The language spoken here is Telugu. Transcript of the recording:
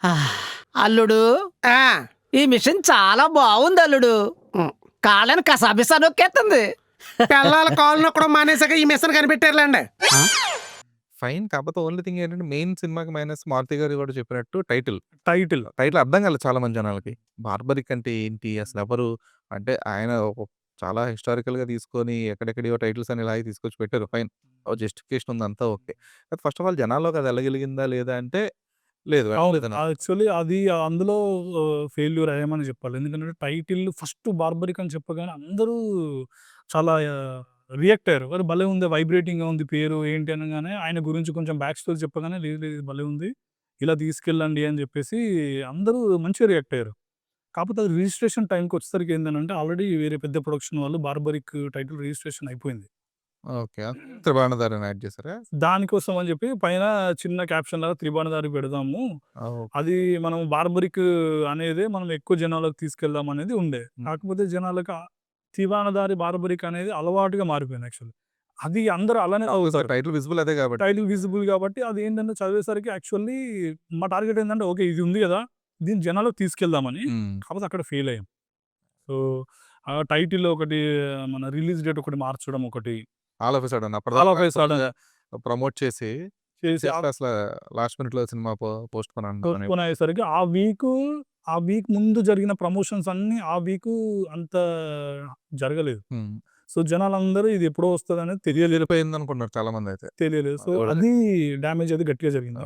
ఆ, అల్లుడు ఆ, ఈ మిషన్ చాలా బాగుంది అల్లుడు. ఉం. కాళ్ళని కసాబిసా నొక్కేస్తుంది. పిల్లల కాళ్ళు నొక్కడం మానేసాక ఈ మిషన్ కనిపెట్టారులేండి. ఫైన్. కాకపోతే ఓన్లీ థింగ్ ఏంటంటే మెయిన్ సినిమాకి మైనస్ మారుతి గారు కూడా చెప్పినట్టు టైటిల్ టైటిల్ అర్థం కాలేదు చాలా మంది జనాలకి. బార్బరిక్ అంటే ఏంటి అసలు ఎవరు అంటే ఆయన చాలా హిస్టారికల్ గా తీసుకొని ఎక్కడెక్కడియో టైటిల్స్ అని ఇలాగే తీసుకొచ్చి పెట్టారు. ఫైన్, జస్టిఫికేషన్ ఉంది, అంతా ఓకే. ఫస్ట్ ఆఫ్ ఆల్ జనాల్లోకి అది వెళ్ళగలిగిందా లేదా అంటే లేదు, వెళ్ళలేదన్న. యాక్చువల్లీ అది అందులో ఫెయిల్యూర్ అయ్యామని చెప్పాలి. ఎందుకంటే టైటిల్ ఫస్ట్ బార్బరిక్ అని చెప్పగానే అందరూ చాలా రియాక్ట్ అయ్యారు. "అరే భలే ఉంది, వైబ్రేటింగ్‌గా ఉంది పేరు ఏంటి" అనగానే ఆయన గురించి కొంచెం బ్యాక్ స్టోరీ చెప్పగానే లేదు లేదు ఇది భలే ఉంది, ఇలా తీసుకెళ్ళండి అని చెప్పేసి అందరూ మంచిగా రియాక్ట్ అయ్యారు. కాకపోతే అది రిజిస్ట్రేషన్ టైంకి వచ్చేసరికి ఏంటంటే ఆల్రెడీ వేరే పెద్ద ప్రొడక్షన్ వాళ్ళు బార్బరిక్ టైటిల్ రిజిస్ట్రేషన్ అయిపోయింది. ఓకే. త్రిబాణధారని యాడ్ చేశారా? దానికోసం అని చెప్పి పైన చిన్న క్యాప్షన్ లాగా త్రిబాణధారి పెడదాము, ఓకే. అది మనం బార్బరిక్ అనేదే మనం ఎక్కువ జనాలకు తీసుకెళ్దాం అనేది ఉండే. కాకపోతే జనాలకు త్రిబాణధారి బార్బరిక్ అనేది అలవాటుగా మారిపోయింది యాక్చువల్లీ. అది అందరూ అలానే చదువుతారు. టైటిల్ విజిబుల్ అదే కాబట్టి. టైటిల్ విజిబుల్ కాబట్టి అది ఏంటంటే చదివేసరికి యాక్చువల్లీ మా టార్గెట్ ఏంటంటే ఓకే ఇది ఉంది కదా, దీన్ని జనాలకు తీసుకెళ్దామని. కాకపోతే అక్కడ ఫెయిల్ అయ్యాం. సో ఆ టైటిల్ ఒకటి, మన రిలీజ్ డేట్ ఒకటి మార్చడం ఒకటి, all of a sudden All of a sudden. Promote చేసి చేసి అసలు లాస్ట్ మినిట్ లో సినిమా పోస్ట్ పోన్ పోస్ట్‌పోన్ అయ్యేసరికి ఆ వీక్ ముందు జరిగిన ప్రమోషన్స్ అన్నీ ఆ వీక్ అంత జరగలేదు. సో జనాలందరూ ఇది ఎప్పుడో వస్తదనేది తెలియలేదు. వెళ్ళిపోయింది అనుకున్నారు చాలా మంది అయితే. సో అది కూడా- అది డ్యామేజ్ అది గట్టిగా జరిగింది.